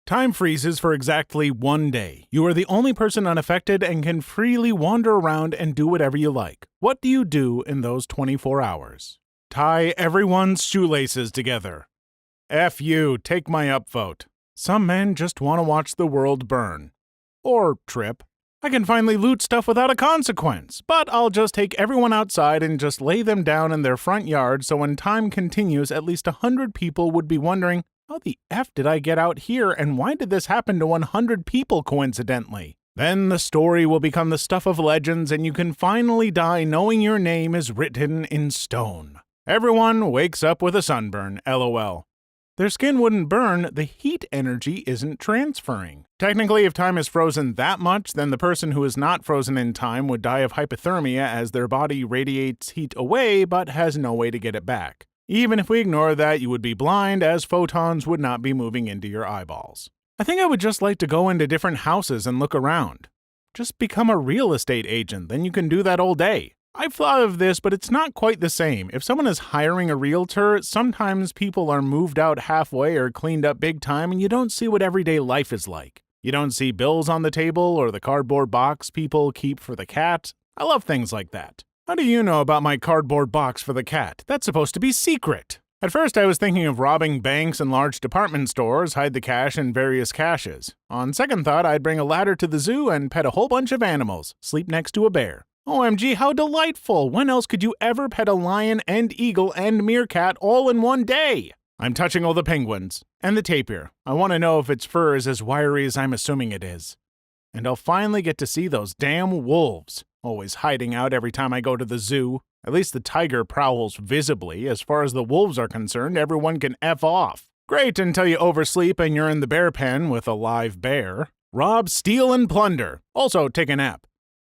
Time freezes for exactly 1 day. You are the only person unaffected and can freely wander around and do whatever you like. What do you do in those 24 hours? Tie everyone's shoelaces together. F you, take my upvote. Some men just want to watch the world burn. Or trip. I can finally loot stuff without a consequence, but I'll just take everyone outside and just lay them down in their front yard so when time continues at least 100 people would be wondering, how the F did I get out here and why did this happen to 100 people coincidentally? Then the story will become the stuff of legends and you can finally die knowing your name is written in stone. Everyone wakes up with a sunburn, lol. Their skin wouldn't burn, the heat energy isn't transferring. Technically, if time is frozen that much, then the person who is not frozen in time would die of hypothermia as their body radiates heat away but has no way to get it back. Even if we ignore that, you would be blind as photons would not be moving into your eyeballs. I think I would just like to go into different houses and look around. Just become a real estate agent, then you can do that all day. I've thought of this, but it's not quite the same. If someone is hiring a realtor, sometimes people are moved out halfway or cleaned up big time and you don't see what everyday life is like. You don't see bills on the table or the cardboard box people keep for the cat. I love things like that. How do you know about my cardboard box for the cat? That's supposed to be secret. At first I was thinking of robbing banks and large department stores, hide the cash in various caches. On second thought, I'd bring a ladder to the zoo and pet a whole bunch of animals, sleep next to a bear. OMG, how delightful! When else could you ever pet a lion and eagle and meerkat all in one day? I'm touching all the penguins. And the tapir. I want to know if its fur is as wiry as I'm assuming it is. And I'll finally get to see those damn wolves. Always hiding out every time I go to the zoo. At least the tiger prowls visibly. As far as the wolves are concerned, everyone can F off. Great until you oversleep and you're in the bear pen with a live bear. Rob, steal, and plunder. Also, take a nap.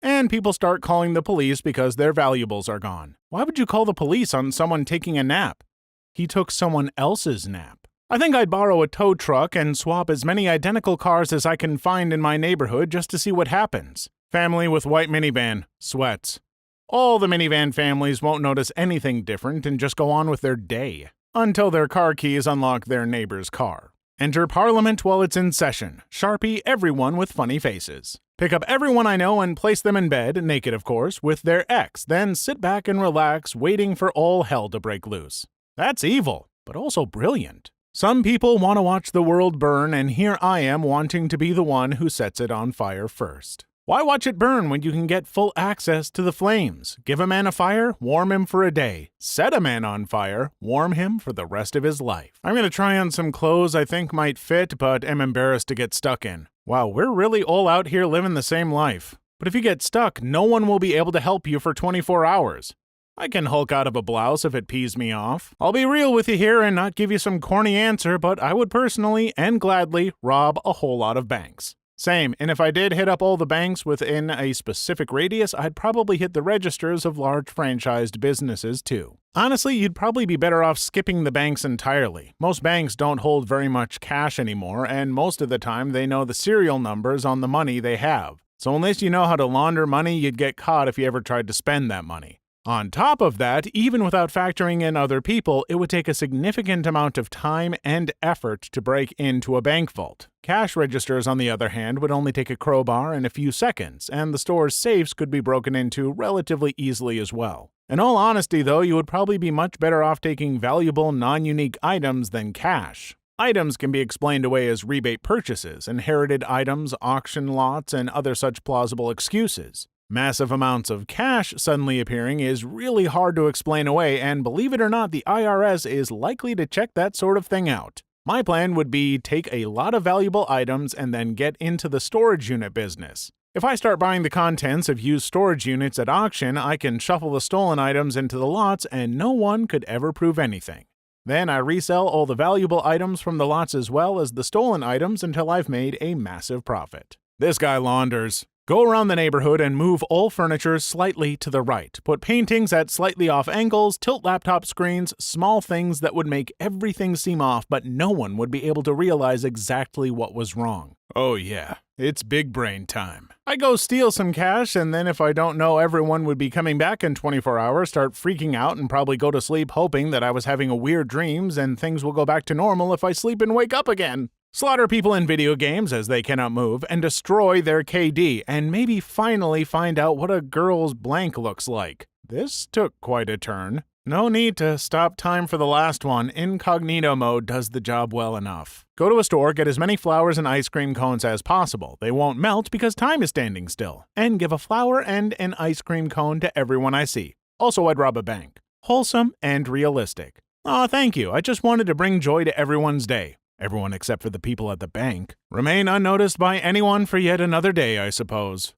And people start calling the police because their valuables are gone. Why would you call the police on someone taking a nap? He took someone else's nap. I think I'd borrow a tow truck and swap as many identical cars as I can find in my neighborhood just to see what happens. Family with white minivan. Sweats. All the minivan families won't notice anything different and just go on with their day. Until their car keys unlock their neighbor's car. Enter Parliament while it's in session. Sharpie everyone with funny faces. Pick up everyone I know and place them in bed, naked of course, with their ex, then sit back and relax, waiting for all hell to break loose. That's evil, but also brilliant. Some people want to watch the world burn, and here I am wanting to be the one who sets it on fire first. Why watch it burn when you can get full access to the flames? Give a man a fire, warm him for a day. Set a man on fire, warm him for the rest of his life. I'm going to try on some clothes I think might fit, but am embarrassed to get stuck in. Wow, we're really all out here living the same life. But if you get stuck, no one will be able to help you for 24 hours. I can hulk out of a blouse if it pees me off. I'll be real with you here and not give you some corny answer, but I would personally and gladly rob a whole lot of banks. Same, and if I did hit up all the banks within a specific radius, I'd probably hit the registers of large franchised businesses too. Honestly, you'd probably be better off skipping the banks entirely. Most banks don't hold very much cash anymore, and most of the time they know the serial numbers on the money they have. So unless you know how to launder money, you'd get caught if you ever tried to spend that money. On top of that, even without factoring in other people, it would take a significant amount of time and effort to break into a bank vault. Cash registers, on the other hand, would only take a crowbar and a few seconds, and the store's safes could be broken into relatively easily as well. In all honesty, though, you would probably be much better off taking valuable, non-unique items than cash. Items can be explained away as rebate purchases, inherited items, auction lots, and other such plausible excuses. Massive amounts of cash suddenly appearing is really hard to explain away, and believe it or not, the IRS is likely to check that sort of thing out. My plan would be take a lot of valuable items and then get into the storage unit business. If I start buying the contents of used storage units at auction, I can shuffle the stolen items into the lots and no one could ever prove anything. Then I resell all the valuable items from the lots as well as the stolen items until I've made a massive profit. This guy launders. Go around the neighborhood and move all furniture slightly to the right. Put paintings at slightly off angles, tilt laptop screens, small things that would make everything seem off, but no one would be able to realize exactly what was wrong. Oh yeah, it's big brain time. I go steal some cash, and then if I don't know everyone would be coming back in 24 hours, start freaking out and probably go to sleep hoping that I was having a weird dreams and things will go back to normal if I sleep and wake up again. Slaughter people in video games as they cannot move, and destroy their KD, and maybe finally find out what a girl's blank looks like. This took quite a turn. No need to stop time for the last one. Incognito mode does the job well enough. Go to a store, get as many flowers and ice cream cones as possible. They won't melt because time is standing still. And give a flower and an ice cream cone to everyone I see. Also, I'd rob a bank. Wholesome and realistic. Aw, thank you. I just wanted to bring joy to everyone's day. Everyone except for the people at the bank. Remain unnoticed by anyone for yet another day, I suppose.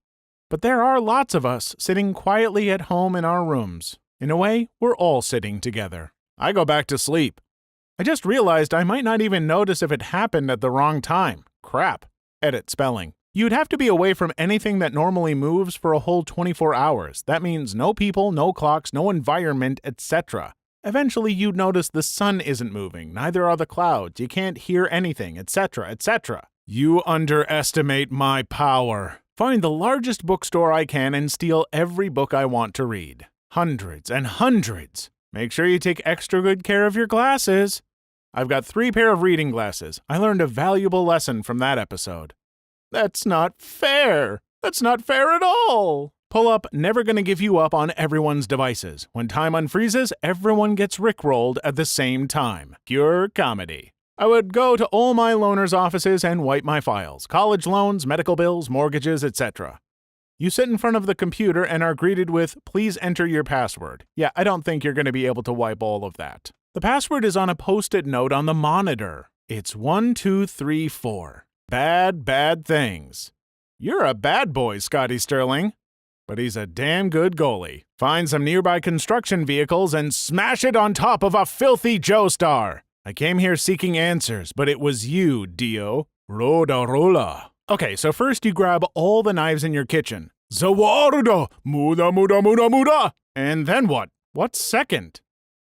But there are lots of us sitting quietly at home in our rooms. In a way, we're all sitting together. I go back to sleep. I just realized I might not even notice if it happened at the wrong time. Crap. Edit spelling. You'd have to be away from anything that normally moves for a whole 24 hours. That means no people, no clocks, no environment, etc. Eventually, you'd notice the sun isn't moving, neither are the clouds, you can't hear anything, etc., etc. You underestimate my power. Find the largest bookstore I can and steal every book I want to read. Hundreds and hundreds. Make sure you take extra good care of your glasses. I've got 3 pair of reading glasses. I learned a valuable lesson from that episode. That's not fair. That's not fair at all. Pull up never gonna give you up on everyone's devices. When time unfreezes, everyone gets rickrolled at the same time. Pure comedy. I would go to all my loaners' offices and wipe my files. College loans, medical bills, mortgages, etc. You sit in front of the computer and are greeted with, please enter your password. Yeah, I don't think you're going to be able to wipe all of that. The password is on a post-it note on the monitor. It's 1234. Bad things. You're a bad boy, Scotty Sterling. But he's a damn good goalie. Find some nearby construction vehicles and smash it on top of a filthy Joestar. I came here seeking answers, but it was you, Dio. Roda. Okay, so first you grab all the knives in your kitchen. Zawarda! Muda! And then what? What's second?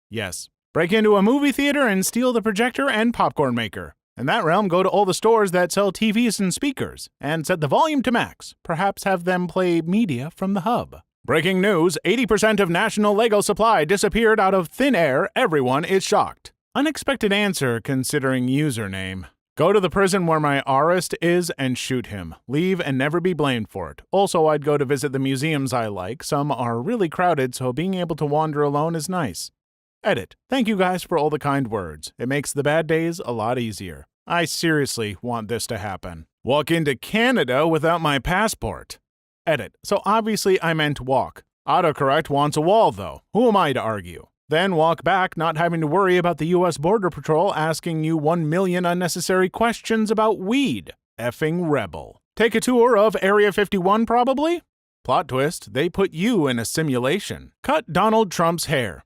Yes. Break into a movie theater and steal the projector and popcorn maker. In that realm, go to all the stores that sell TVs and speakers, and set the volume to max. Perhaps have them play media from the hub. Breaking news, 80% of national Lego supply disappeared out of thin air. Everyone is shocked. Unexpected answer considering username. Go to the prison where my arrest is and shoot him. Leave and never be blamed for it. Also, I'd go to visit the museums I like. Some are really crowded, so being able to wander alone is nice. Edit. Thank you guys for all the kind words. It makes the bad days a lot easier. I seriously want this to happen. Walk into Canada without my passport. Edit. So obviously I meant walk. Autocorrect wants a wall though. Who am I to argue? Then walk back, not having to worry about the U.S. Border Patrol asking you 1 million unnecessary questions about weed. Effing rebel. Take a tour of Area 51 probably? Plot twist, they put you in a simulation. Cut Donald Trump's hair.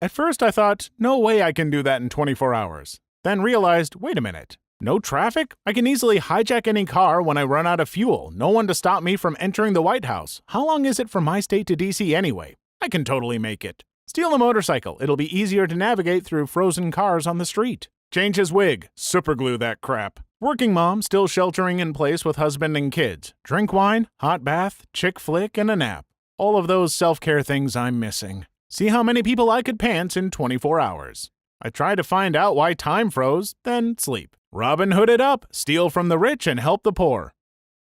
At first I thought, no way I can do that in 24 hours. Then realized, wait a minute. No traffic? I can easily hijack any car when I run out of fuel. No one to stop me from entering the White House. How long is it from my state to D.C. anyway? I can totally make it. Steal a motorcycle. It'll be easier to navigate through frozen cars on the street. Change his wig. Superglue that crap. Working mom still sheltering in place with husband and kids. Drink wine, hot bath, chick flick, and a nap. All of those self-care things I'm missing. See how many people I could pants in 24 hours. I try to find out why time froze, then sleep. Robin Hood it up. Steal from the rich and help the poor.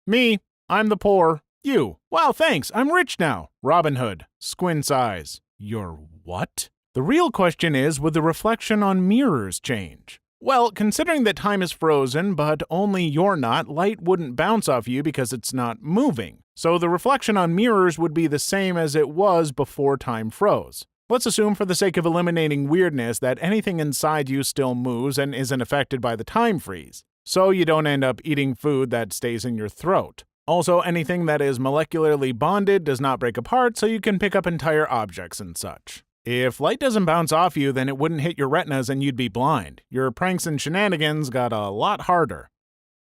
Me. I'm the poor. You. Wow, thanks. I'm rich now. Robin Hood. Squint's eyes. You're what? The real question is, would the reflection on mirrors change? Well, considering that time is frozen, but only you're not, light wouldn't bounce off you because it's not moving. So the reflection on mirrors would be the same as it was before time froze. Let's assume for the sake of eliminating weirdness that anything inside you still moves and isn't affected by the time freeze. So you don't end up eating food that stays in your throat. Also, anything that is molecularly bonded does not break apart, so you can pick up entire objects and such. If light doesn't bounce off you, then it wouldn't hit your retinas and you'd be blind. Your pranks and shenanigans got a lot harder.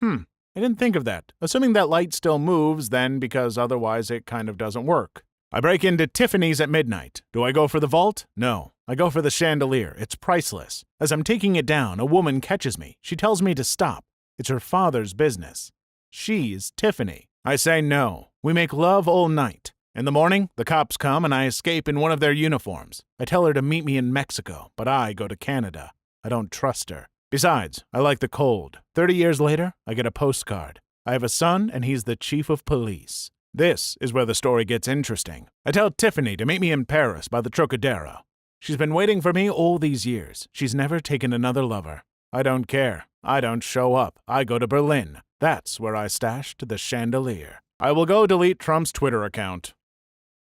I didn't think of that. Assuming that light still moves, then because otherwise it kind of doesn't work. I break into Tiffany's at midnight. Do I go for the vault? No. I go for the chandelier. It's priceless. As I'm taking it down, a woman catches me. She tells me to stop. It's her father's business. She's Tiffany. I say no. We make love all night. In the morning, the cops come and I escape in one of their uniforms. I tell her to meet me in Mexico, but I go to Canada. I don't trust her. Besides, I like the cold. 30 years later, I get a postcard. I have a son, and he's the chief of police. This is where the story gets interesting. I tell Tiffany to meet me in Paris by the Trocadero. She's been waiting for me all these years. She's never taken another lover. I don't care. I don't show up. I go to Berlin. That's where I stashed the chandelier. I will go delete Trump's Twitter account.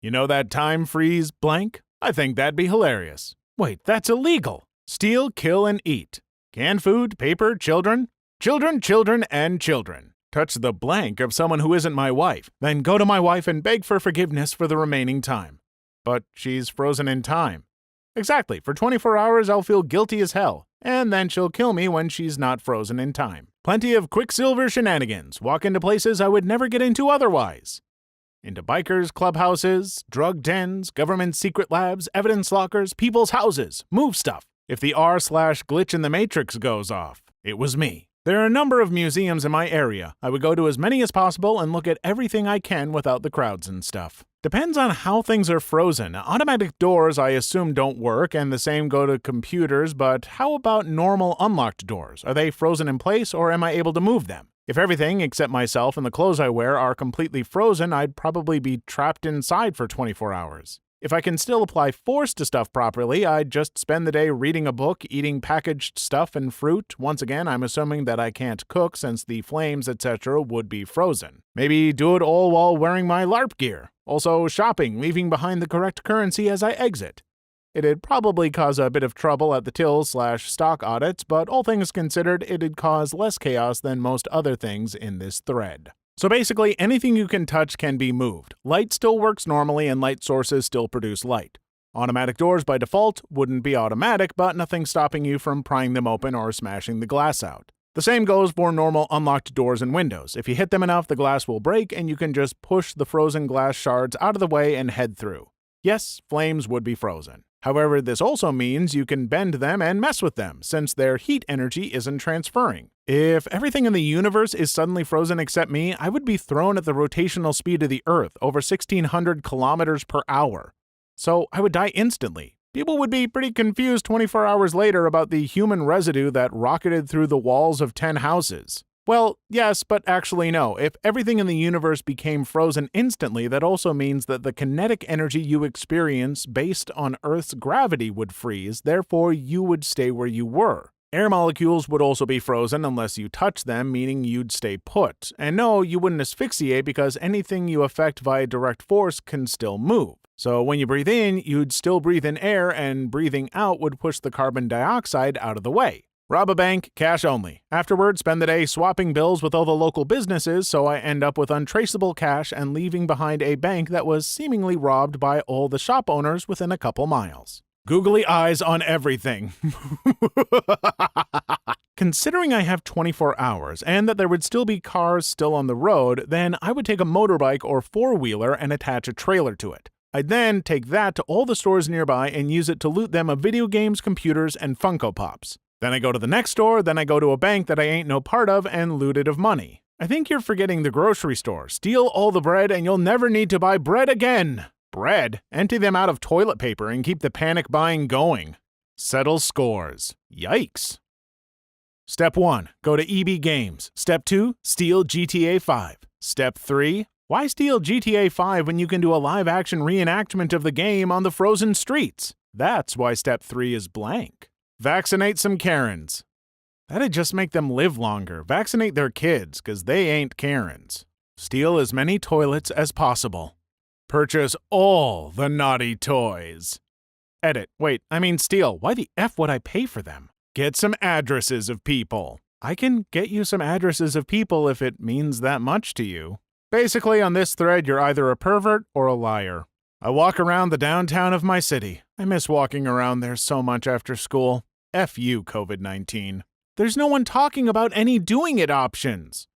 You know that time freeze blank? I think that'd be hilarious. Wait, that's illegal. Steal, kill, and eat. Canned food, paper, children. Children, children, and children. Touch the blank of someone who isn't my wife, then go to my wife and beg for forgiveness for the remaining time. But she's frozen in time. Exactly, for 24 hours I'll feel guilty as hell, and then she'll kill me when she's not frozen in time. Plenty of Quicksilver shenanigans, walk into places I would never get into otherwise. Into bikers' clubhouses, drug dens, government secret labs, evidence lockers, people's houses, move stuff. If the r/glitch in the matrix goes off, it was me. There are a number of museums in my area. I would go to as many as possible and look at everything I can without the crowds and stuff. Depends on how things are frozen. Automatic doors I assume don't work, and the same go to computers, but how about normal unlocked doors? Are they frozen in place, or am I able to move them? If everything except myself and the clothes I wear are completely frozen, I'd probably be trapped inside for 24 hours. If I can still apply force to stuff properly, I'd just spend the day reading a book, eating packaged stuff and fruit. Once again, I'm assuming that I can't cook since the flames, etc. would be frozen. Maybe do it all while wearing my LARP gear. Also shopping, leaving behind the correct currency as I exit. It'd probably cause a bit of trouble at the till/stock audits, but all things considered, it'd cause less chaos than most other things in this thread. So basically, anything you can touch can be moved. Light still works normally and light sources still produce light. Automatic doors by default wouldn't be automatic, but nothing stopping you from prying them open or smashing the glass out. The same goes for normal unlocked doors and windows. If you hit them enough, the glass will break and you can just push the frozen glass shards out of the way and head through. Yes, flames would be frozen. However, this also means you can bend them and mess with them, since their heat energy isn't transferring. If everything in the universe is suddenly frozen except me, I would be thrown at the rotational speed of the Earth, over 1,600 kilometers per hour. So I would die instantly. People would be pretty confused 24 hours later about the human residue that rocketed through the walls of 10 houses. Well, yes, but actually no. If everything in the universe became frozen instantly, that also means that the kinetic energy you experience based on Earth's gravity would freeze, therefore you would stay where you were. Air molecules would also be frozen unless you touch them, meaning you'd stay put. And no, you wouldn't asphyxiate because anything you affect via direct force can still move. So when you breathe in, you'd still breathe in air, and breathing out would push the carbon dioxide out of the way. Rob a bank, cash only. Afterward, spend the day swapping bills with all the local businesses, so I end up with untraceable cash and leaving behind a bank that was seemingly robbed by all the shop owners within a couple miles. Googly eyes on everything. Considering I have 24 hours and that there would still be cars still on the road, then I would take a motorbike or four-wheeler and attach a trailer to it. I'd then take that to all the stores nearby and use it to loot them of video games, computers, and Funko Pops. Then I go to the next store, then I go to a bank that I ain't no part of and loot it of money. I think you're forgetting the grocery store. Steal all the bread and you'll never need to buy bread again. Bread? Empty them out of toilet paper and keep the panic buying going. Settle scores. Yikes. Step 1. Go to EB Games. Step 2. Steal GTA 5. Step 3. Why steal GTA 5 when you can do a live-action reenactment of the game on the frozen streets? That's why Step 3 is blank. Vaccinate some Karens. That'd just make them live longer. Vaccinate their kids, 'cause they ain't Karens. Steal as many toilets as possible. Purchase all the naughty toys. Edit. Wait, I mean steal. Why the F would I pay for them? Get some addresses of people. I can get you some addresses of people if it means that much to you. Basically, on this thread, you're either a pervert or a liar. I walk around the downtown of my city. I miss walking around there so much after school. F you, COVID-19. There's no one talking about any doing it options.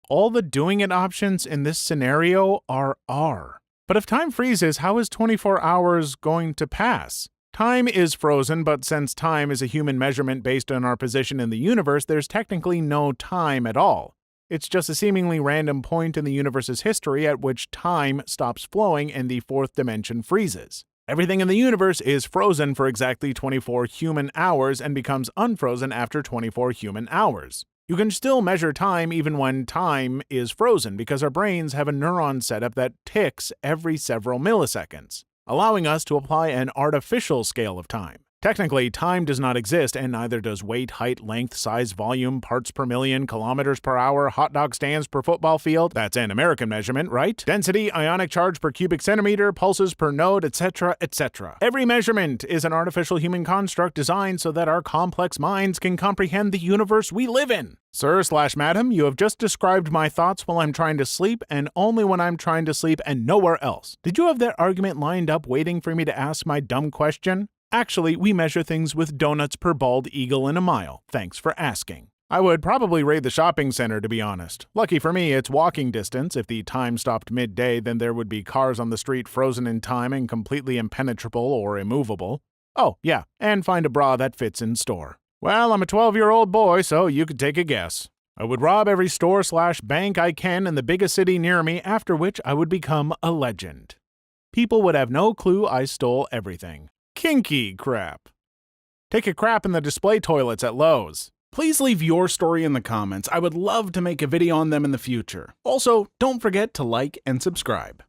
All the doing it options in this scenario are R. But if time freezes, how is 24 hours going to pass? Time is frozen, but since time is a human measurement based on our position in the universe, there's technically no time at all. It's just a seemingly random point in the universe's history at which time stops flowing and the fourth dimension freezes. Everything in the universe is frozen for exactly 24 human hours and becomes unfrozen after 24 human hours. You can still measure time even when time is frozen because our brains have a neuron setup that ticks every several milliseconds, allowing us to apply an artificial scale of time. Technically, time does not exist, and neither does weight, height, length, size, volume, parts per million, kilometers per hour, hot dog stands per football field. That's an American measurement, right? Density, ionic charge per cubic centimeter, pulses per node, etc., etc. Every measurement is an artificial human construct designed so that our complex minds can comprehend the universe we live in. Sir/Madam, you have just described my thoughts while I'm trying to sleep, and only when I'm trying to sleep and nowhere else. Did you have that argument lined up waiting for me to ask my dumb question? Actually, we measure things with donuts per bald eagle in a mile. Thanks for asking. I would probably raid the shopping center, to be honest. Lucky for me, it's walking distance. If the time stopped midday, then there would be cars on the street frozen in time and completely impenetrable or immovable. Oh, yeah, and find a bra that fits in store. Well, I'm a 12-year-old boy, so you could take a guess. I would rob every store/bank I can in the biggest city near me, after which I would become a legend. People would have no clue I stole everything. Kinky crap. Take a crap in the display toilets at Lowe's. Please leave your story in the comments. I would love to make a video on them in the future. Also, don't forget to like and subscribe.